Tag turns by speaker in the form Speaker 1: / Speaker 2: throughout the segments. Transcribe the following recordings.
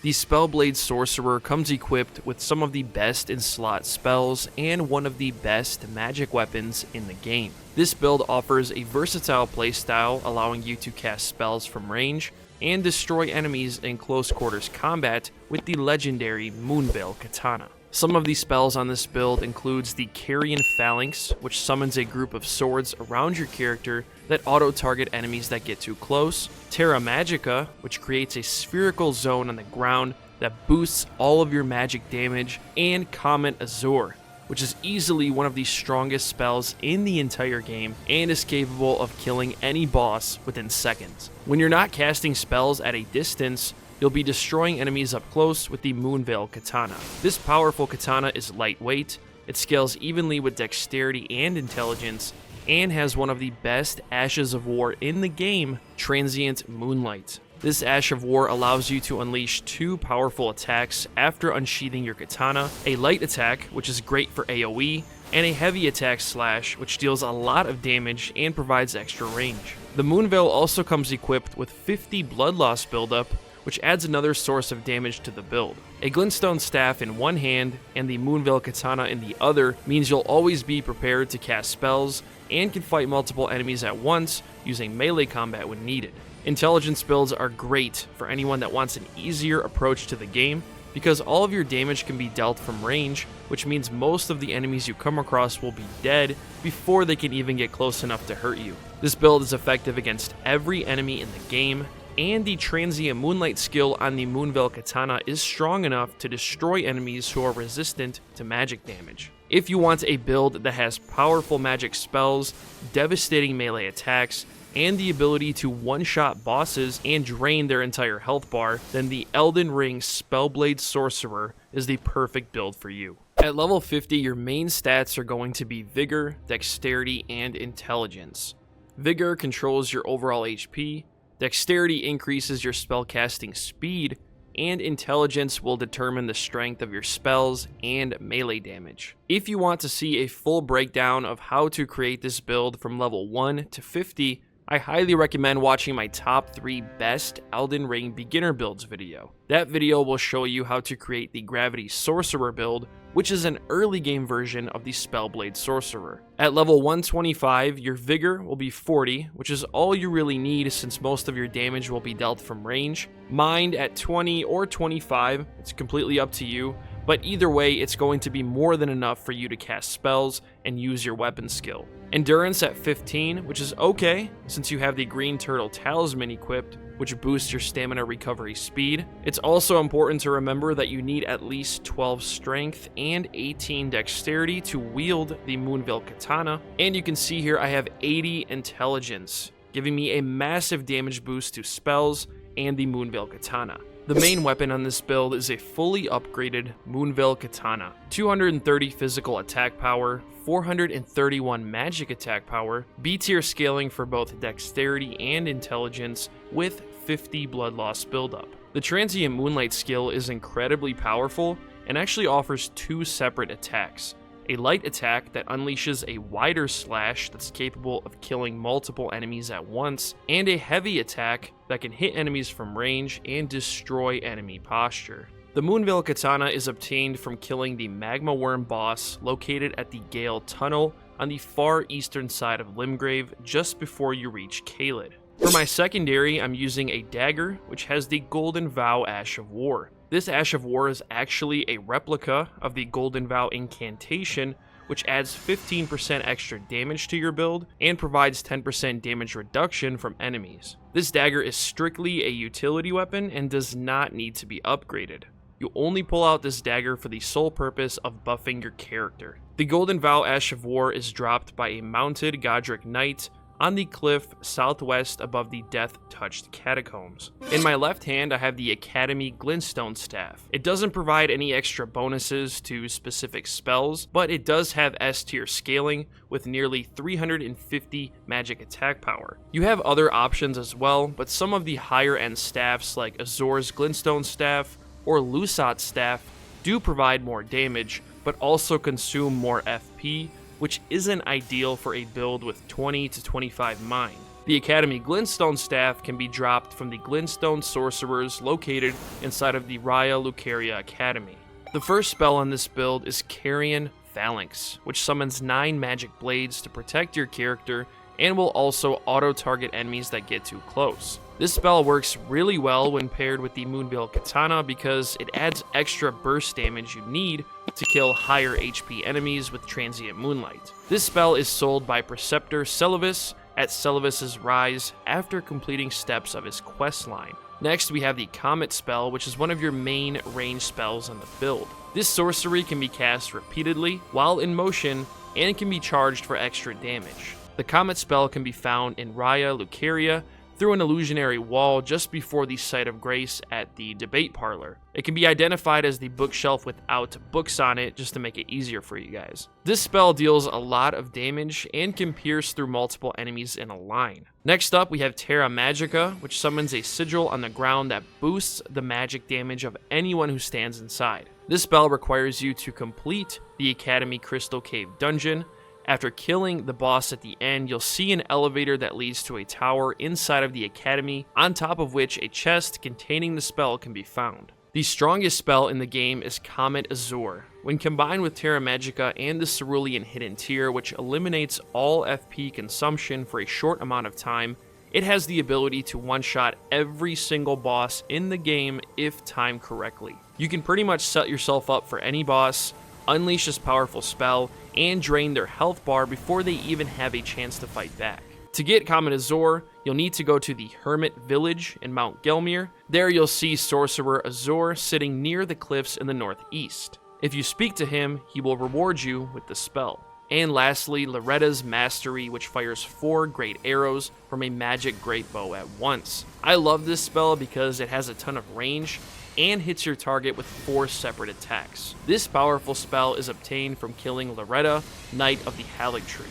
Speaker 1: The Spellblade Sorcerer comes equipped with some of the best in slot spells and one of the best magic weapons in the game. This build offers a versatile playstyle, allowing you to cast spells from range and destroy enemies in close quarters combat with the legendary moonveil katana. Some of the spells on this build includes the Carrion Phalanx, which summons a group of swords around your character that auto-target enemies that get too close, Terra Magica, which creates a spherical zone on the ground that boosts all of your magic damage, and Comet Azure, which is easily one of the strongest spells in the entire game and is capable of killing any boss within seconds. When you're not casting spells at a distance, you'll be destroying enemies up close with the moonveil katana. This powerful katana is lightweight, it scales evenly with dexterity and intelligence, and has one of the best ashes of war in the game, Transient Moonlight. This Ash of War allows you to unleash two powerful attacks after unsheathing your katana, a light attack, which is great for AoE, and a heavy attack slash, which deals a lot of damage and provides extra range. The moonveil also comes equipped with 50 blood loss buildup, which adds another source of damage to the build. A glintstone staff in one hand and the moonveil katana in the other means you'll always be prepared to cast spells and can fight multiple enemies at once using melee combat when needed. Intelligence builds are great for anyone that wants an easier approach to the game because all of your damage can be dealt from range, which means most of the enemies you come across will be dead before they can even get close enough to hurt you. This build is effective against every enemy in the game, and the Transient Moonlight skill on the moonveil katana is strong enough to destroy enemies who are resistant to magic damage. If you want a build that has powerful magic spells, devastating melee attacks, and the ability to one-shot bosses and drain their entire health bar, then the Elden Ring Spellblade Sorcerer is the perfect build for you. At level 50, your main stats are going to be Vigor, Dexterity, and Intelligence. Vigor controls your overall HP, Dexterity increases your spellcasting speed, and Intelligence will determine the strength of your spells and melee damage. If you want to see a full breakdown of how to create this build from level 1 to 50, I highly recommend watching my top 3 best Elden Ring beginner builds video. That video will show you how to create the Gravity Sorcerer build, which is an early game version of the Spellblade Sorcerer. At level 125, your Vigor will be 40, which is all you really need since most of your damage will be dealt from range. Mind at 20 or 25, it's completely up to you, but either way, it's going to be more than enough for you to cast spells and use your weapon skill. Endurance at 15, which is okay, since you have the Green Turtle Talisman equipped, which boosts your stamina recovery speed. It's also important to remember that you need at least 12 strength and 18 dexterity to wield the moonveil katana, and you can see here I have 80 intelligence, giving me a massive damage boost to spells and the moonveil katana. The main weapon on this build is a fully upgraded moonveil katana, 230 physical attack power, 431 magic attack power, B tier scaling for both dexterity and intelligence, with 50 blood loss buildup. The Transient Moonlight skill is incredibly powerful and actually offers 2 separate attacks. A light attack that unleashes a wider slash that's capable of killing multiple enemies at once, and a heavy attack that can hit enemies from range and destroy enemy posture. The moonveil katana is obtained from killing the magma worm boss located at the Gale Tunnel on the far eastern side of Limgrave just before you reach Caelid. For my secondary, I'm using a dagger which has the Golden Vow Ash of War. This Ash of War is actually a replica of the Golden Vow incantation, which adds 15% extra damage to your build and provides 10% damage reduction from enemies. This dagger is strictly a utility weapon and does not need to be upgraded. You only pull out this dagger for the sole purpose of buffing your character. The Golden Vow Ash of War is dropped by a mounted Godric Knight on the cliff southwest above the death-touched catacombs. In my left hand, I have the Academy Glintstone Staff. It doesn't provide any extra bonuses to specific spells, but it does have S tier scaling with nearly 350 magic attack power. You have other options as well, but some of the higher end staffs like Azor's Glintstone Staff or Lusat's Staff do provide more damage, but also consume more FP, which isn't ideal for a build with 20 to 25 mind. The Academy Glintstone Staff can be dropped from the Glintstone Sorcerers located inside of the Raya Lucaria Academy. The first spell on this build is Carrion Phalanx, which summons 9 magic blades to protect your character and will also auto-target enemies that get too close. This spell works really well when paired with the moonveil katana because it adds extra burst damage you need to kill higher HP enemies with transient moonlight. This spell is sold by Preceptor Celavis at Celavis's Rise after completing steps of his quest line. Next, we have the Comet spell, which is one of your main range spells on the build. This sorcery can be cast repeatedly while in motion and can be charged for extra damage. The Comet spell can be found in Raya Lucaria through an illusionary wall just before the Site of Grace at the Debate Parlor. It can be identified as the bookshelf without books on it just to make it easier for you guys. This spell deals a lot of damage and can pierce through multiple enemies in a line. Next up, we have Terra Magica, which summons a sigil on the ground that boosts the magic damage of anyone who stands inside. This spell requires you to complete the Academy Crystal Cave dungeon. After killing the boss at the end, you'll see an elevator that leads to a tower inside of the academy, on top of which a chest containing the spell can be found. The strongest spell in the game is Comet Azure. When combined with Terra Magica and the Cerulean Hidden Tear, which eliminates all FP consumption for a short amount of time, it has the ability to one-shot every single boss in the game if timed correctly. You can pretty much set yourself up for any boss, unleash this powerful spell, and drain their health bar before they even have a chance to fight back. To get Comet Azure, you'll need to go to the Hermit Village in Mount Gelmir. There you'll see Sorcerer Azure sitting near the cliffs in the northeast. If you speak to him, he will reward you with the spell. And lastly, Loretta's Mastery, which fires 4 great arrows from a magic great bow at once. I love this spell because it has a ton of range and hits your target with 4 separate attacks. This powerful spell is obtained from killing Loretta, Knight of the Haligtree.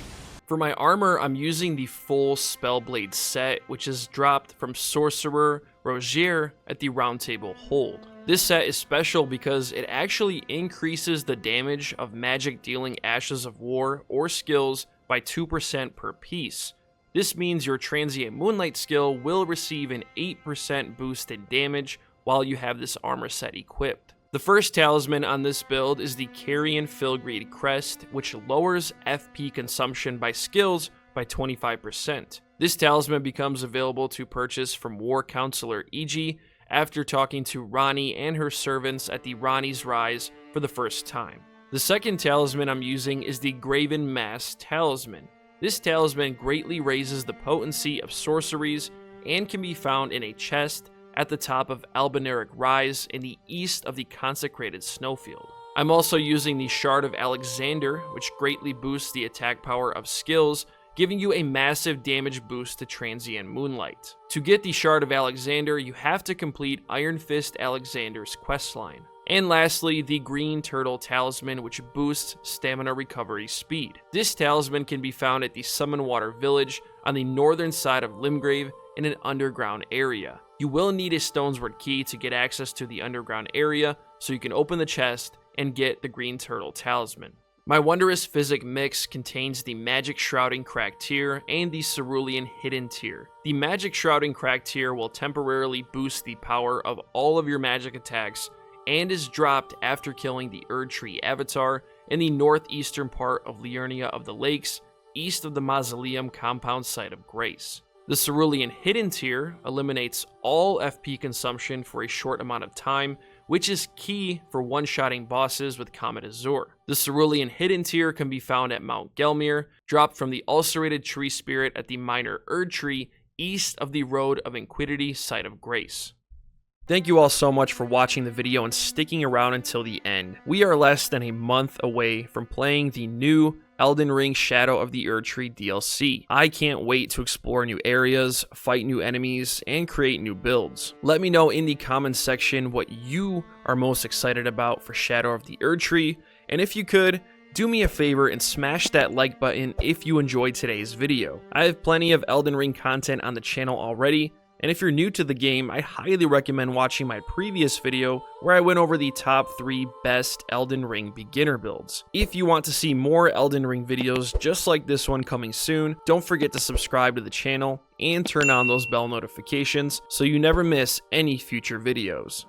Speaker 1: For my armor, I'm using the full Spellblade set, which is dropped from Sorcerer Rogier at the Round Table Hold. This set is special because it actually increases the damage of magic dealing Ashes of War or skills by 2% per piece. This means your Transient Moonlight skill will receive an 8% boost in damage while you have this armor set equipped. The first talisman on this build is the Carrion Filgreed Crest, which lowers FP consumption by skills by 25%. This talisman becomes available to purchase from War Counselor Iji after talking to Ranni and her servants at the Ranni's Rise for the first time. The second talisman I'm using is the Graven Mass Talisman. This talisman greatly raises the potency of sorceries and can be found in a chest at the top of Albinauric Rise in the east of the consecrated snowfield. I'm also using the Shard of Alexander, which greatly boosts the attack power of skills, giving you a massive damage boost to Transient Moonlight. To get the Shard of Alexander, you have to complete Iron Fist Alexander's questline. And lastly, the Green Turtle Talisman, which boosts stamina recovery speed. This talisman can be found at the Summonwater Village on the northern side of Limgrave in an underground area. You will need a Stonesward key to get access to the underground area, so you can open the chest and get the Green Turtle Talisman. My Wondrous Physic mix contains the Magic Shrouding Crack Tier and the Cerulean Hidden Tier. The Magic Shrouding Crack Tier will temporarily boost the power of all of your magic attacks and is dropped after killing the Erdtree Avatar in the northeastern part of Liurnia of the Lakes, east of the Mausoleum Compound Site of Grace. The Cerulean Hidden Tier eliminates all FP consumption for a short amount of time, which is key for one-shotting bosses with Comet Azure. The Cerulean Hidden Tier can be found at Mount Gelmir, dropped from the Ulcerated Tree Spirit at the Minor Erdtree, east of the Road of Inquidity Site of Grace. Thank you all so much for watching the video and sticking around until the end. We are less than a month away from playing the new Elden Ring Shadow of the Erdtree DLC. I can't wait to explore new areas, fight new enemies, and create new builds. Let me know in the comments section what you are most excited about for Shadow of the Erdtree, and if you could, do me a favor and smash that like button if you enjoyed today's video. I have plenty of Elden Ring content on the channel already, And if you're new to the game, I highly recommend watching my previous video where I went over the top 3 best Elden Ring beginner builds. If you want to see more Elden Ring videos just like this one coming soon, don't forget to subscribe to the channel and turn on those bell notifications so you never miss any future videos.